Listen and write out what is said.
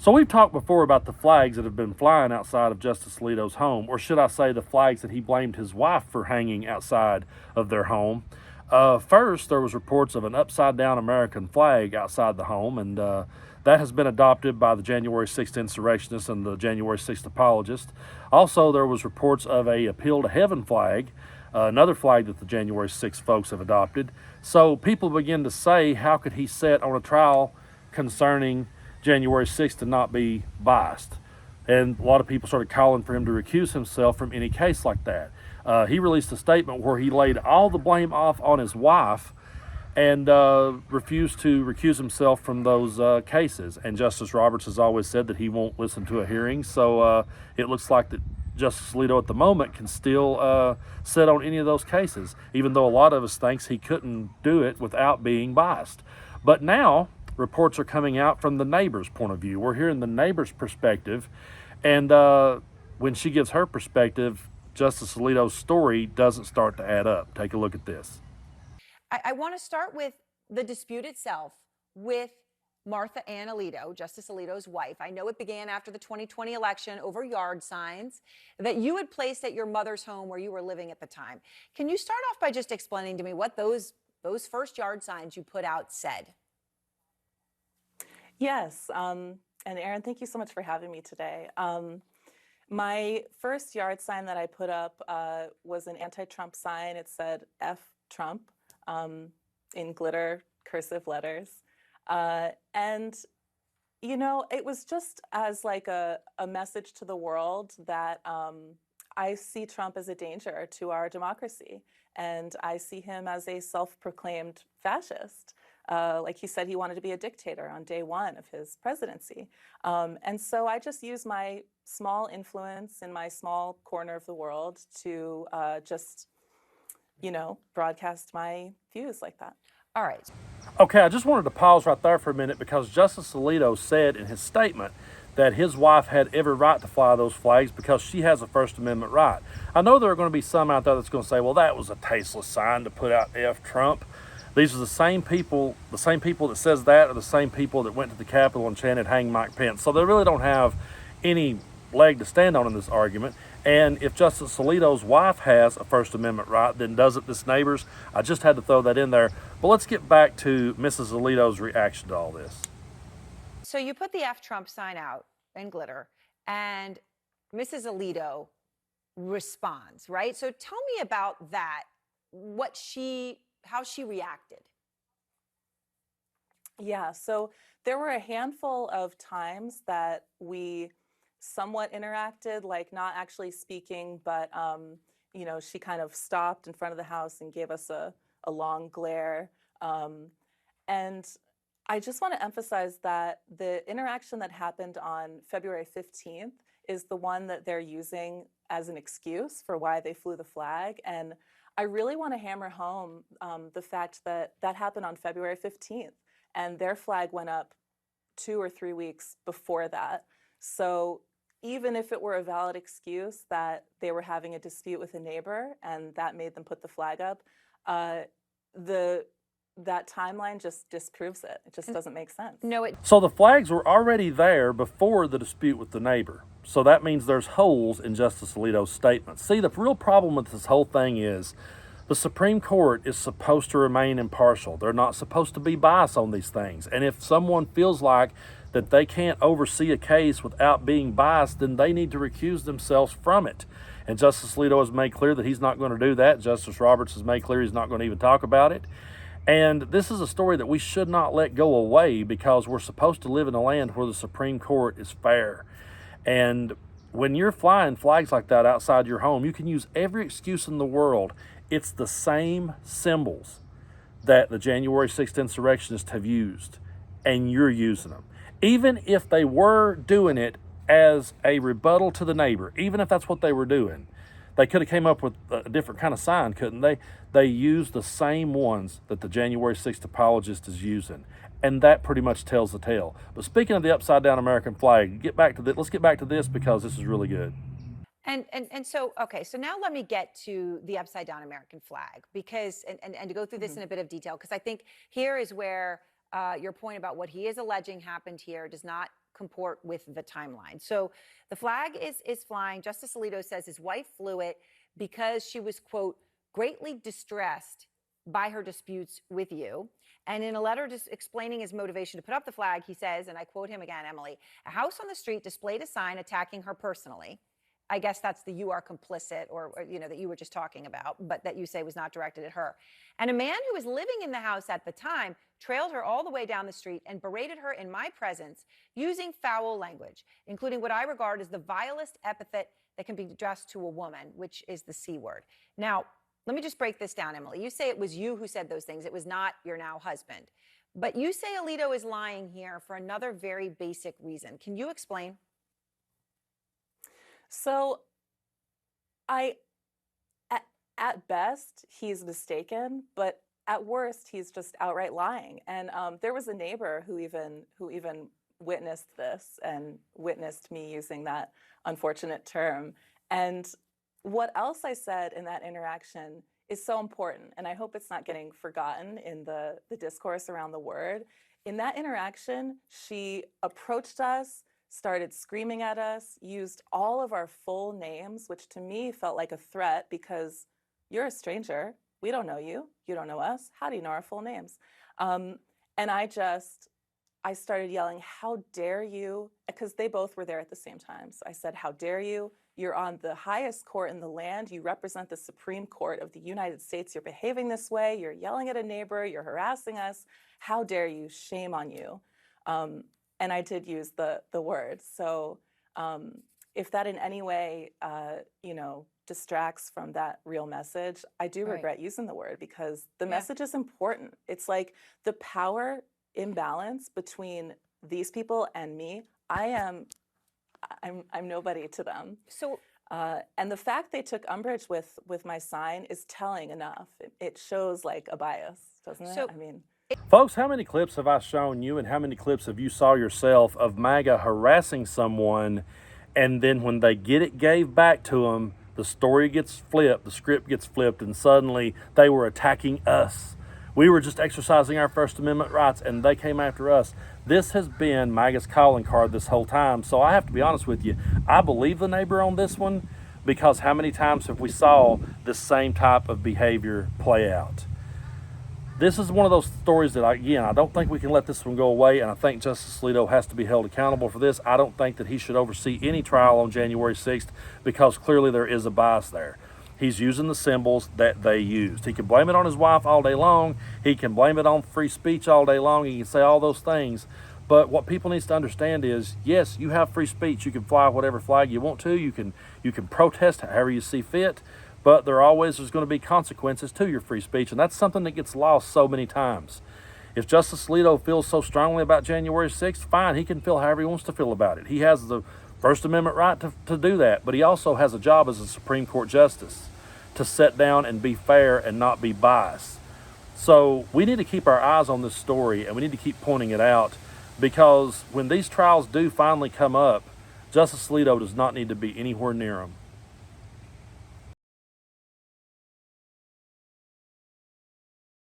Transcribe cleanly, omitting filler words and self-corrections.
So we've talked before about the flags that have been flying outside of Justice Alito's home, or should I say the flags that he blamed his wife for hanging outside of their home. First, there was reports of an upside-down American flag outside the home, and that has been adopted by the January 6th insurrectionists and the January 6th apologists. Also, there was reports of a Appeal to Heaven flag, another flag that the January 6th folks have adopted. So people begin to say, how could he sit on a trial concerning January 6th to not be biased? And a lot of people started calling for him to recuse himself from any case like that. He released a statement where he laid all the blame off on his wife and refused to recuse himself from those cases. And Justice Roberts has always said that he won't listen to a hearing, so it looks like that Justice Alito at the moment can still sit on any of those cases, even though a lot of us thinks he couldn't do it without being biased. But now reports are coming out from the neighbor's point of view. We're hearing the neighbor's perspective, and when she gives her perspective, Justice Alito's story doesn't start to add up. Take a look at this. I want to start with the dispute itself with Martha Ann Alito, Justice Alito's wife. I know it began after the 2020 election over yard signs that you had placed at your mother's home where you were living at the time. Can you start off by just explaining to me what those first yard signs you put out said? Yes, and Aaron, thank you so much for having me today. My first yard sign that I put up was an anti-Trump sign. It said F Trump in glitter cursive letters. And, you know, it was just as like a message to the world that I see Trump as a danger to our democracy. And I see him as a self-proclaimed fascist. Like he said, he wanted to be a dictator on day one of his presidency. And so I just use my small influence in my small corner of the world to just, you know, broadcast my views like that. All right. Okay, I just wanted to pause right there for a minute because Justice Alito said in his statement that his wife had every right to fly those flags because she has a First Amendment right. I know there are going to be some out there that's going to say, well, that was a tasteless sign to put out F Trump. These are the same people that says that are the same people that went to the Capitol and chanted hang Mike Pence. So they really don't have any leg to stand on in this argument. And if Justice Alito's wife has a First Amendment right, then doesn't this neighbor's? I just had to throw that in there. But let's get back to Mrs. Alito's reaction to all this. So you put the F Trump sign out in glitter, and Mrs. Alito responds, right? So tell me about that, how she reacted. Yeah, so there were a handful of times that we somewhat interacted, like not actually speaking, but you know, she kind of stopped in front of the house and gave us a long glare. And I just want to emphasize that the interaction that happened on February 15th is the one that they're using as an excuse for why they flew the flag. And I really want to hammer home the fact that that happened on February 15th, and their flag went up 2 or 3 weeks before that. So even if it were a valid excuse that they were having a dispute with a neighbor and that made them put the flag up, that timeline just disproves it. It just doesn't make sense. No, So the flags were already there before the dispute with the neighbor. So that means there's holes in Justice Alito's statement. See, the real problem with this whole thing is the Supreme Court is supposed to remain impartial. They're not supposed to be biased on these things. And if someone feels like that they can't oversee a case without being biased, then they need to recuse themselves from it. And Justice Alito has made clear that he's not going to do that. Justice Roberts has made clear he's not going to even talk about it. And this is a story that we should not let go away because we're supposed to live in a land where the Supreme Court is fair. And when you're flying flags like that outside your home, you can use every excuse in the world. It's the same symbols that the January 6th insurrectionists have used, and you're using them. Even if they were doing it as a rebuttal to the neighbor, even if that's what they were doing, they could have came up with a different kind of sign, couldn't they? They used the same ones that the January 6th apologist is using. And that pretty much tells the tale. But speaking of the upside down American flag, let's get back to this because this is really good. And so, okay, so now let me get to the upside down American flag because, and to go through this in a bit of detail, because I think here is where your point about what he is alleging happened here does not comport with the timeline. So the flag is flying. Justice Alito says his wife flew it because she was, quote, greatly distressed by her disputes with you. And in a letter just explaining his motivation to put up the flag, he says, and I quote him again, Emily, a house on the street displayed a sign attacking her personally. I guess that's the you are complicit or that you were just talking about, but that you say was not directed at her. And a man who was living in the house at the time trailed her all the way down the street and berated her in my presence using foul language, including what I regard as the vilest epithet that can be addressed to a woman, which is the C word. Now, let me just break this down, Emily. You say it was you who said those things. It was not your now husband. But you say Alito is lying here for another very basic reason. Can you explain? So at best, he's mistaken, but at worst, he's just outright lying. And there was a neighbor who even witnessed this and witnessed me using that unfortunate term. And what else I said in that interaction is so important, and I hope it's not getting forgotten in the discourse around the word. In that interaction, she approached us, started screaming at us, used all of our full names, which to me felt like a threat because you're a stranger. We don't know you. You don't know us. How do you know our full names? And I started yelling, how dare you? Because they both were there at the same time. So I said, how dare you? You're on the highest court in the land. You represent the Supreme Court of the United States. You're behaving this way. You're yelling at a neighbor. You're harassing us. How dare you? Shame on you. And I did use the word. So if that in any way, distracts from that real message, I do regret using the word because the message is important. It's like the power imbalance between these people and me. I'm nobody to them. So, and the fact they took umbrage with my sign is telling enough. It shows like a bias, doesn't it? I mean, folks, how many clips have I shown you, and how many clips have you saw yourself of MAGA harassing someone, and then when they get it gave back to them, the story gets flipped, the script gets flipped, and suddenly they were attacking us. We were just exercising our First Amendment rights, and they came after us. This has been MAGA's calling card this whole time. So I have to be honest with you. I believe the neighbor on this one because how many times have we saw this same type of behavior play out? This is one of those stories that, I don't think we can let this one go away, and I think Justice Alito has to be held accountable for this. I don't think that he should oversee any trial on January 6th because clearly there is a bias there. He's using the symbols that they used. He can blame it on his wife all day long. He can blame it on free speech all day long. He can say all those things. But what people need to understand is, yes, you have free speech. You can fly whatever flag you want to. You can protest however you see fit. But there's going to be consequences to your free speech. And that's something that gets lost so many times. If Justice Alito feels so strongly about January 6th, fine. He can feel however he wants to feel about it. He has the First Amendment right to do that, but he also has a job as a Supreme Court justice to sit down and be fair and not be biased. So we need to keep our eyes on this story, and we need to keep pointing it out because when these trials do finally come up, Justice Alito does not need to be anywhere near them.